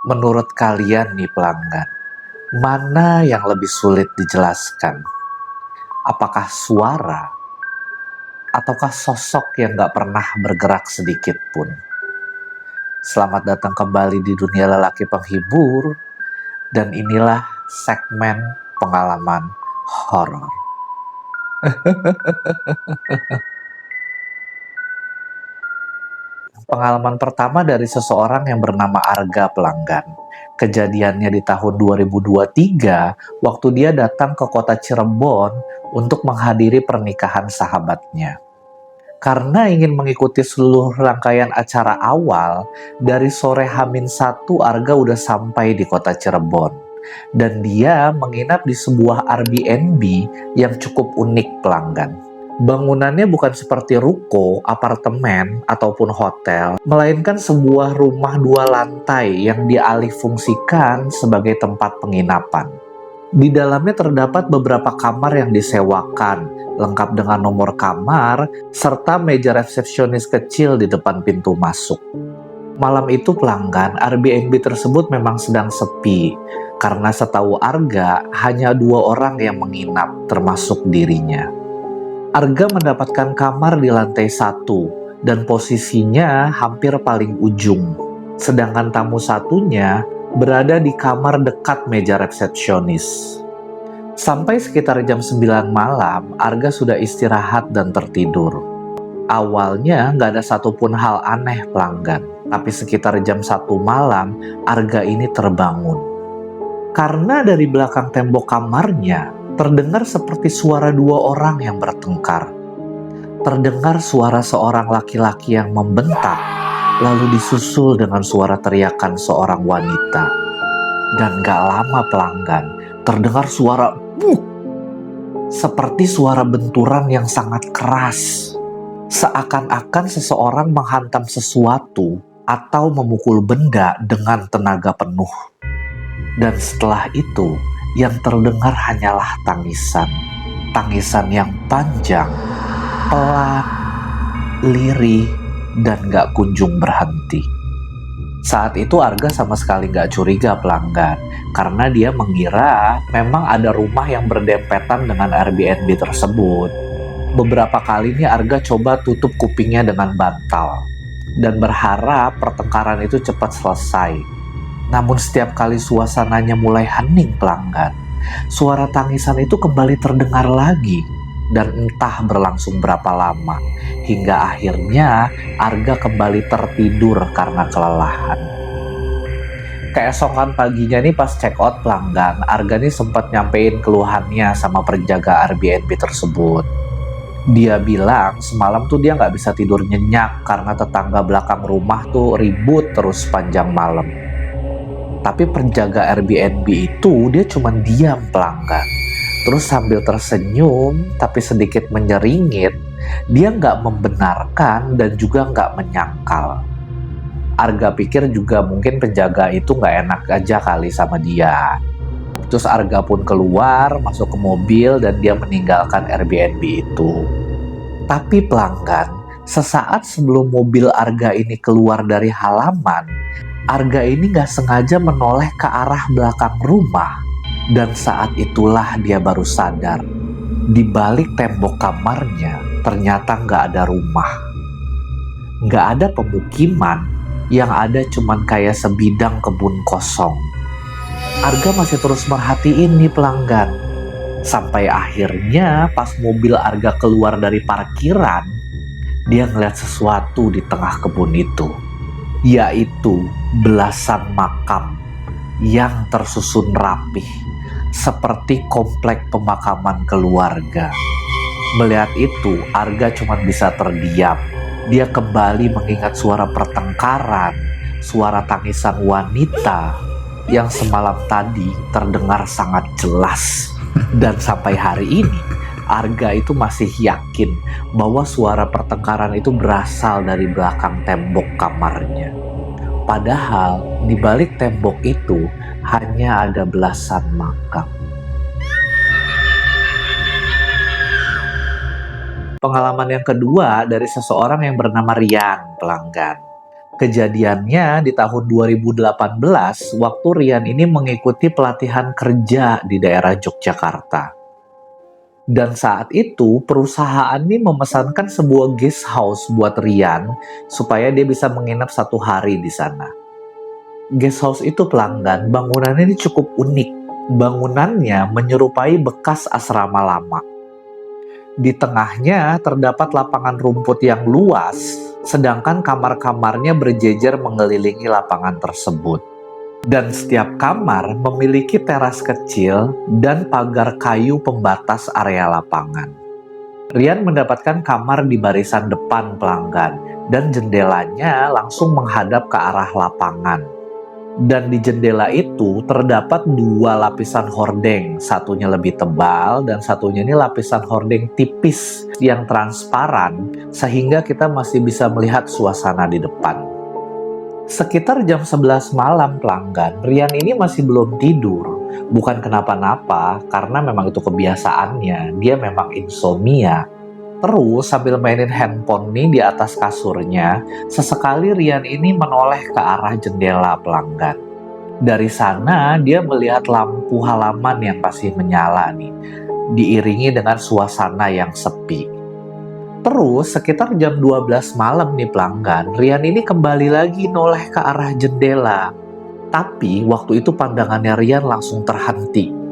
Menurut kalian nih pelanggan, mana yang lebih sulit dijelaskan? Apakah suara ataukah sosok yang gak pernah bergerak sedikit pun? Selamat datang kembali di dunia lelaki penghibur, dan inilah segmen pengalaman horor. Pengalaman pertama dari seseorang yang bernama Arga pelanggan. Kejadiannya di tahun 2023 waktu dia datang ke kota Cirebon untuk menghadiri pernikahan sahabatnya. Karena ingin mengikuti seluruh rangkaian acara awal, dari sore H-1 Arga udah sampai di kota Cirebon. Dan dia menginap di sebuah Airbnb yang cukup unik pelanggan. Bangunannya bukan seperti ruko, apartemen, ataupun hotel, melainkan sebuah rumah 2 lantai yang dialihfungsikan sebagai tempat penginapan. Di dalamnya terdapat beberapa kamar yang disewakan, lengkap dengan nomor kamar, serta meja resepsionis kecil di depan pintu masuk. Malam itu pelanggan Airbnb tersebut memang sedang sepi, karena setahu Arga hanya 2 orang yang menginap, termasuk dirinya. Arga mendapatkan kamar di lantai 1 dan posisinya hampir paling ujung. Sedangkan tamu satunya berada di kamar dekat meja resepsionis. Sampai sekitar jam 9 malam, Arga sudah istirahat dan tertidur. Awalnya nggak ada satupun hal aneh pelanggan, tapi sekitar jam 1 malam, Arga ini terbangun. Karena dari belakang tembok kamarnya, terdengar seperti suara 2 orang yang bertengkar. Terdengar suara seorang laki-laki yang membentak, lalu disusul dengan suara teriakan seorang wanita. Dan gak lama pelanggan, terdengar suara buk, seperti suara benturan yang sangat keras. Seakan-akan seseorang menghantam sesuatu atau memukul benda dengan tenaga penuh. Dan setelah itu, yang terdengar hanyalah tangisan. Tangisan yang panjang, pelan, lirih, dan gak kunjung berhenti. Saat itu Arga sama sekali gak curiga pelanggan, karena dia mengira memang ada rumah yang berdempetan dengan Airbnb tersebut. Beberapa kali nih Arga coba tutup kupingnya dengan bantal, dan berharap pertengkaran itu cepat selesai. Namun setiap kali suasananya mulai hening pelanggan, suara tangisan itu kembali terdengar lagi, dan entah berlangsung berapa lama, hingga akhirnya Arga kembali tertidur karena kelelahan. Keesokan paginya nih pas check out pelanggan, Arga nih sempat nyampein keluhannya sama penjaga Airbnb tersebut. Dia bilang semalam tuh dia nggak bisa tidur nyenyak karena tetangga belakang rumah tuh ribut terus sepanjang malam. Tapi penjaga Airbnb itu dia cuma diam pelanggan. Terus sambil tersenyum tapi sedikit menyeringit, dia nggak membenarkan dan juga nggak menyangkal. Arga pikir juga mungkin penjaga itu nggak enak aja kali sama dia. Terus Arga pun keluar, masuk ke mobil dan dia meninggalkan Airbnb itu. Tapi pelanggan, sesaat sebelum mobil Arga ini keluar dari halaman, Arga ini gak sengaja menoleh ke arah belakang rumah. Dan saat itulah dia baru sadar, di balik tembok kamarnya ternyata gak ada rumah. Gak ada pemukiman, yang ada cuman kayak sebidang kebun kosong. Arga masih terus merhatiin nih pelanggan. Sampai akhirnya pas mobil Arga keluar dari parkiran, dia ngeliat sesuatu di tengah kebun itu. Yaitu belasan makam yang tersusun rapih seperti komplek pemakaman keluarga. Melihat itu, Arga cuma bisa terdiam. Dia kembali mengingat suara pertengkaran, suara tangisan wanita yang semalam tadi terdengar sangat jelas. Dan sampai hari ini, Arga itu masih yakin bahwa suara pertengkaran itu berasal dari belakang tembok kamarnya. Padahal di balik tembok itu hanya ada belasan makam. Pengalaman yang kedua dari seseorang yang bernama Rian pelanggan. Kejadiannya di tahun 2018, waktu Rian ini mengikuti pelatihan kerja di daerah Yogyakarta. Dan saat itu, perusahaan ini memesankan sebuah guest house buat Rian supaya dia bisa menginap 1 hari di sana. Guest house itu pelanggan, bangunannya ini cukup unik. Bangunannya menyerupai bekas asrama lama. Di tengahnya terdapat lapangan rumput yang luas, sedangkan kamar-kamarnya berjejer mengelilingi lapangan tersebut. Dan setiap kamar memiliki teras kecil dan pagar kayu pembatas area lapangan. Rian mendapatkan kamar di barisan depan pelanggan, dan jendelanya langsung menghadap ke arah lapangan. Dan di jendela itu terdapat 2 lapisan hordeng, satunya lebih tebal dan satunya ini lapisan hordeng tipis yang transparan sehingga kita masih bisa melihat suasana di depan. Sekitar jam 11 malam pelanggan, Rian ini masih belum tidur. Bukan kenapa-napa, karena memang itu kebiasaannya, dia memang insomnia. Terus sambil mainin handphone nih di atas kasurnya, sesekali Rian ini menoleh ke arah jendela pelanggan. Dari sana dia melihat lampu halaman yang masih menyala nih, diiringi dengan suasana yang sepi. Terus sekitar jam 12 malam nih pelanggan, Rian ini kembali lagi noleh ke arah jendela. Tapi waktu itu pandangannya Rian langsung terhenti.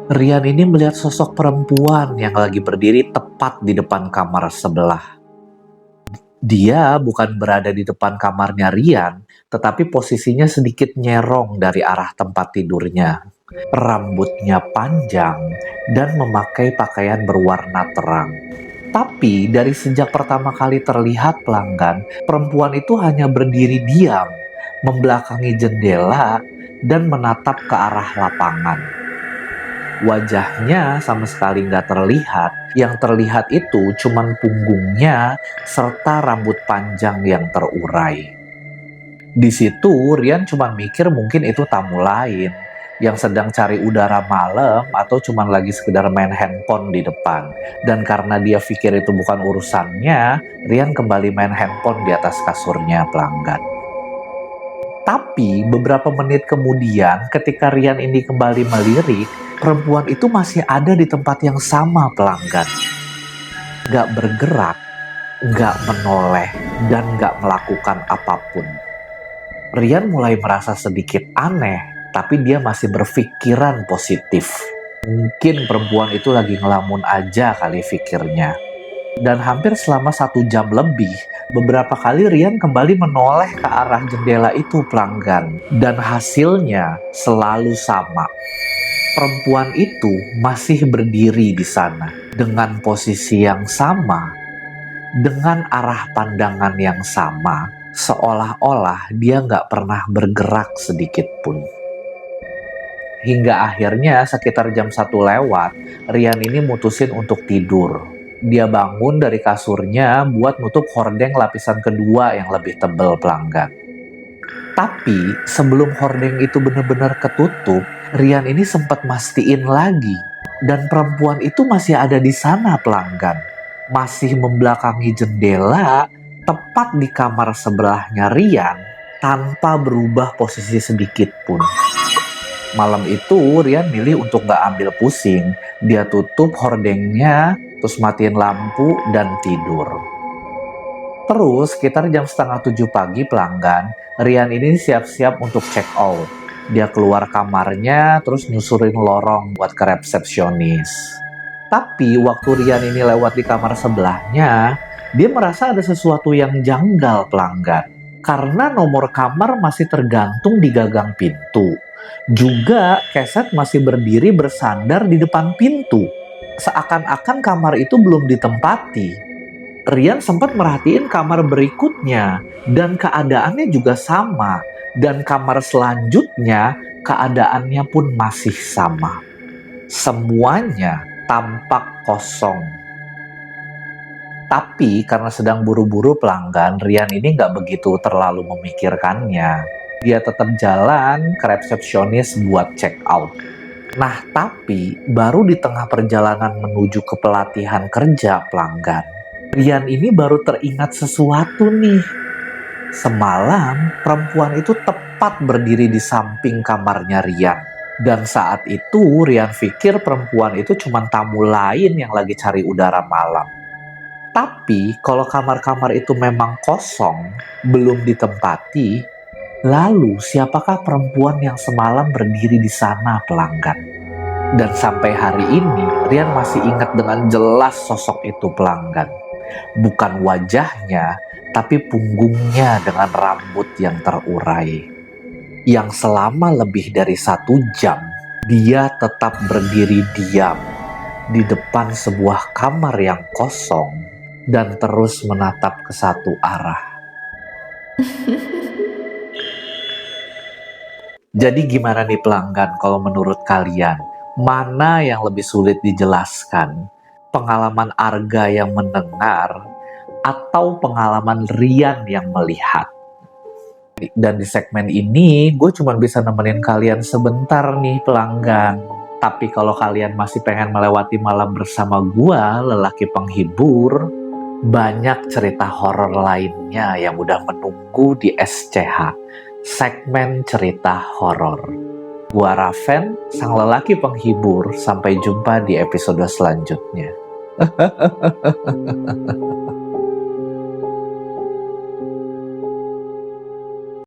Rian ini melihat sosok perempuan yang lagi berdiri tepat di depan kamar sebelah. Dia bukan berada di depan kamarnya Rian, tetapi posisinya sedikit nyerong dari arah tempat tidurnya. Rambutnya panjang dan memakai pakaian berwarna terang. Tapi dari sejak pertama kali terlihat pelanggan, perempuan itu hanya berdiri diam, membelakangi jendela dan menatap ke arah lapangan. Wajahnya sama sekali nggak terlihat. Yang terlihat itu cuman punggungnya serta rambut panjang yang terurai. Di situ Rian cuma mikir mungkin itu tamu lain yang sedang cari udara malam atau cuman lagi sekedar main handphone di depan. Dan karena dia pikir itu bukan urusannya, Rian kembali main handphone di atas kasurnya pelanggan. Tapi beberapa menit kemudian ketika Rian ini kembali melirik, perempuan itu masih ada di tempat yang sama pelanggan. Gak bergerak, gak menoleh, dan gak melakukan apapun. Rian mulai merasa sedikit aneh, tapi dia masih berpikiran positif. Mungkin perempuan itu lagi ngelamun aja kali pikirnya. Dan hampir selama 1 jam lebih, beberapa kali Rian kembali menoleh ke arah jendela itu pelanggan. Dan hasilnya selalu sama. Perempuan itu masih berdiri di sana dengan posisi yang sama, dengan arah pandangan yang sama, seolah-olah dia nggak pernah bergerak sedikit pun. Hingga akhirnya sekitar jam 1 lewat, Rian ini mutusin untuk tidur. Dia bangun dari kasurnya buat nutup hordeng lapisan kedua yang lebih tebal pelanggan. Tapi sebelum hordeng itu benar-benar ketutup, Rian ini sempat mastiin lagi. Dan perempuan itu masih ada di sana pelanggan. Masih membelakangi jendela, tepat di kamar sebelahnya Rian, tanpa berubah posisi sedikit pun. Malam itu Rian milih untuk gak ambil pusing. Dia tutup hordengnya, terus matiin lampu dan tidur. Terus sekitar jam 6:30 pagi pelanggan, Rian ini siap-siap untuk check out. Dia keluar kamarnya terus nyusurin lorong buat ke resepsionis. Tapi waktu Rian ini lewat di kamar sebelahnya, dia merasa ada sesuatu yang janggal pelanggan. Karena nomor kamar masih tergantung di gagang pintu. Juga keset masih berdiri bersandar di depan pintu. Seakan-akan kamar itu belum ditempati. Rian sempat merhatiin kamar berikutnya dan keadaannya juga sama. Dan kamar selanjutnya keadaannya pun masih sama. Semuanya tampak kosong. Tapi karena sedang buru-buru pelanggan, Rian ini nggak begitu terlalu memikirkannya. Dia tetap jalan ke resepsionis buat check out. Nah, tapi baru di tengah perjalanan menuju ke pelatihan kerja pelanggan, Rian ini baru teringat sesuatu nih. Semalam, perempuan itu tepat berdiri di samping kamarnya Rian. Dan saat itu, Rian pikir perempuan itu cuma tamu lain yang lagi cari udara malam. Tapi, kalau kamar-kamar itu memang kosong, belum ditempati, lalu siapakah perempuan yang semalam berdiri di sana, pelanggan? Dan sampai hari ini, Rian masih ingat dengan jelas sosok itu, pelanggan. Bukan wajahnya, tapi punggungnya dengan rambut yang terurai. Yang selama lebih dari 1 jam, dia tetap berdiri diam di depan sebuah kamar yang kosong dan terus menatap ke satu arah. Jadi gimana nih pelanggan, kalau menurut kalian, mana yang lebih sulit dijelaskan? Pengalaman Arga yang mendengar atau pengalaman Rian yang melihat? Dan di segmen ini, gue cuma bisa nemenin kalian sebentar nih pelanggan. Tapi kalau kalian masih pengen melewati malam bersama gue, lelaki penghibur, banyak cerita horor lainnya yang udah menunggu di SCH, segmen cerita horor. Gua Raven, sang lelaki penghibur. Sampai jumpa di episode selanjutnya.